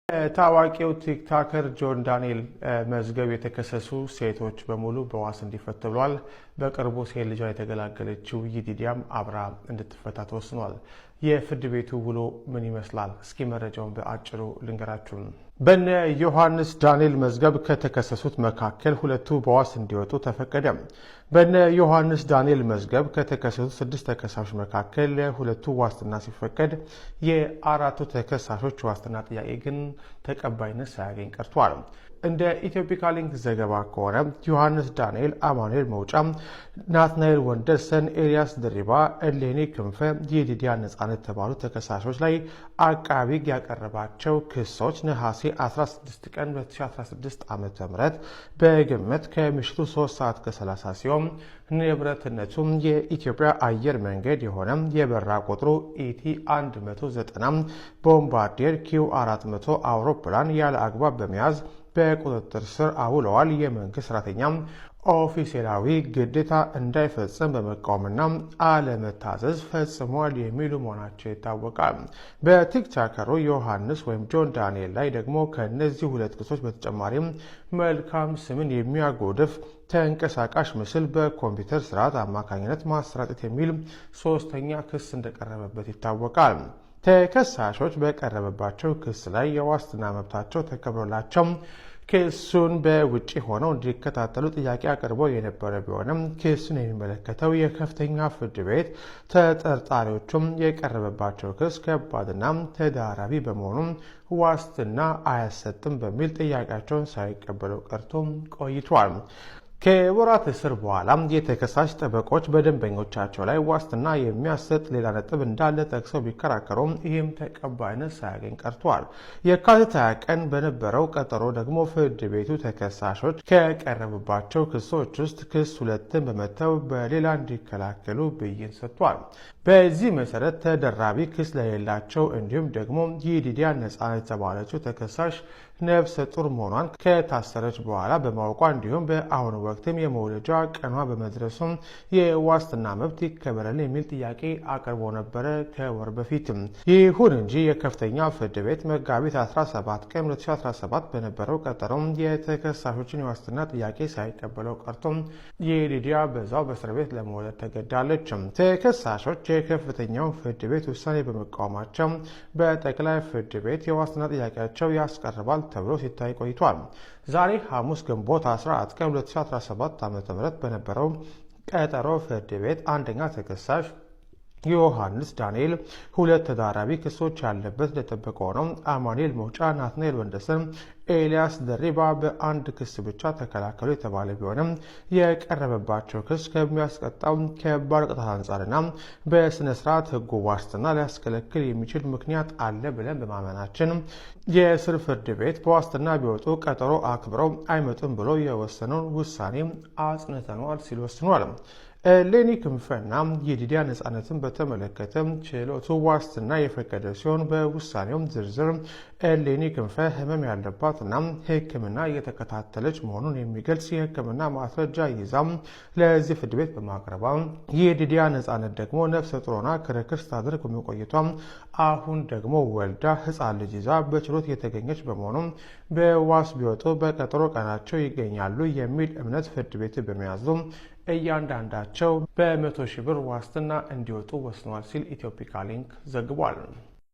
ታዋቂው ቲክቶከር ጆን ዳንኤል መዝገብ የተከሰሱ ሴቶች በሙሉ በዋስ እንዲፈቱ ብሏል። በቅርቡ ሴት ልጇ የተገላገለችው ይዲዲያም አብራ እንድትፈታ ተወስኗል። የፍርድ ቤቱ ውሎ ምን ይመስላል? እስኪ መረጃውን በአጭሩ ልንገራችሁ። በነ ዮሐንስ ዳንኤል መዝገብ ከተከሰሱት መካከል ሁለቱ በዋስ እንዲወጡ ተፈቀደ። በነ ዮሐንስ ዳንኤል መዝገብ ከተከሰሱት 6 ተከሳሾች መካከል ለሁለቱ ዋስትና ሲፈቀድ የአራቱ ተከሳሾች ዋስትና ጥያቄ ግን ተቀባይነት ሳያገኝ ቀርቷል። እንደ ኢትዮፒካ ሊንክ ዘገባ ከሆነ ዮሐንስ ዳንኤል፣ አማኑኤል መውጫ፣ ናትናኤል ወንደሰን፣ ኤልያስ ድሪባ፣ እሌኒ ክንፈ፣ ይዲዲያ ነጻነት የተባሉ ተከሳሾች ላይ አቃቢ ሕግ ያቀረባቸው ክሶች ነሐሴ 16 ቀን 2016 ዓ.ም በግምት ከምሽቱ 3 ሰዓት ከ30 ሲሆን ንብረትነቱም የኢትዮጵያ አየር መንገድ የሆነ የበራ ቁጥሩ ኢቲ 190 ቦምባርዲየር ኪው 400 አውሮፕላን ያለ አግባብ በመያዝ በቁጥጥር ስር አውለዋል። የመንግስት ሰራተኛ ኦፊሴላዊ ግዴታ እንዳይፈጽም በመቃወምና አለመታዘዝ ፈጽሟል የሚሉ መሆናቸው ይታወቃል። በቲክቶከሩ ዮሐንስ ወይም ጆን ዳንኤል ላይ ደግሞ ከነዚህ ሁለት ክሶች በተጨማሪም መልካም ስምን የሚያጎድፍ ተንቀሳቃሽ ምስል በኮምፒውተር ስርዓት አማካኝነት ማሰራጨት የሚል ሶስተኛ ክስ እንደቀረበበት ይታወቃል። ተከሳሾች በቀረበባቸው ክስ ላይ የዋስትና መብታቸው ተከብሮላቸው ክሱን በውጪ ሆነው እንዲከታተሉ ጥያቄ አቅርበው የነበረ ቢሆንም ክሱን የሚመለከተው የከፍተኛ ፍርድ ቤት ተጠርጣሪዎቹም የቀረበባቸው ክስ ከባድና ተደራራቢ በመሆኑ ዋስትና አያሰጥም በሚል ጥያቄያቸውን ሳይቀበለው ቀርቶ ቆይቷል። ከወራት እስር በኋላ የተከሳሽ ጠበቆች በደንበኞቻቸው ላይ ዋስትና የሚያሰጥ ሌላ ነጥብ እንዳለ ጠቅሰው ቢከራከሩም ይህም ተቀባይነት ሳያገኝ ቀርቷል። የካቲት 20 ቀን በነበረው ቀጠሮ ደግሞ ፍርድ ቤቱ ተከሳሾች ከቀረቡባቸው ክሶች ውስጥ ክስ 2ን በመተው በሌላ እንዲከላከሉ ብይን ሰጥቷል። በዚህ መሰረት ተደራቢ ክስ ለሌላቸው እንዲሁም ደግሞ ይዲዲያ ነጻነት የተባለችው ተከሳሽ ነፍሰ ጡር መሆኗን ከታሰረች በኋላ በማወቋ እንዲሁም በአሁኑ ወቅትም የመውለጃ ቀኗ በመድረሱም የዋስትና መብት ይከበራል የሚል ጥያቄ አቅርቦ ነበረ ከወር በፊት። ይሁን እንጂ የከፍተኛ ፍርድ ቤት መጋቢት 17 ቀን 2017 በነበረው ቀጠሮም የተከሳሾችን የዋስትና ጥያቄ ሳይቀበለው ቀርቶም ይዲዲያ በዛው በእስር ቤት ለመውለድ ተገዳለች። ተከሳሾች የከፍተኛው ፍርድ ቤት ውሳኔ በመቃወማቸው በጠቅላይ ፍርድ ቤት የዋስትና ጥያቄያቸው ያስቀርባል ተብሎ ሲታይ ቆይቷል። ዛሬ ሐሙስ ግንቦት 14 ቀን 2017 ዓ.ም በነበረው ቀጠሮ ፍርድ ቤት አንደኛ ተከሳሽ ዮሐንስ ዳንኤል 2 ተደራራቢ ክሶች ያለበት እንደተጠበቀ ሆነው አማኑኤል መውጫ፣ ናትናኤል ወንደሰን፣ ኤልያስ ድሪባ በአንድ ክስ ብቻ ተከላከሉ የተባለ ቢሆንም የቀረበባቸው ክስ ከሚያስቀጣው ከባድ ቅጣት አንጻርና በስነ ስርዓት ሕጉ ዋስትና ሊያስከለክል የሚችል ምክንያት አለ ብለን በማመናችን የስር ፍርድ ቤት በዋስትና ቢወጡ ቀጠሮ አክብረው አይመጡም ብሎ የወሰነውን ውሳኔ አጽንተነዋል ሲል ወስኗል። እሌኒ ክንፈና ይዲዲያ ነጻነትን በተመለከተ ችሎቱ ዋስትና የፈቀደ ሲሆን በውሳኔውም ዝርዝር እሌኒ ክንፈ ህመም ያለባትና ሕክምና እየተከታተለች መሆኑን የሚገልጽ የሕክምና ማስረጃ ይዛም ለዚህ ፍርድ ቤት በማቅረቧ ይዲዲያ ነጻነት ደግሞ ነፍሰ ጡር ሆና ክርክር ስታደርግ በመቆየቷ አሁን ደግሞ ወልዳ ሕፃን ልጅ ይዛ በችሎት የተገኘች በመሆኑ በዋስ ቢወጡ በቀጠሮ ቀናቸው ይገኛሉ የሚል እምነት ፍርድ ቤት በመያዙ እያንዳንዳቸው በ100,000 ብር ዋስትና እንዲወጡ ወስኗል ሲል ኢትዮፒካ ሊንክ ዘግቧል።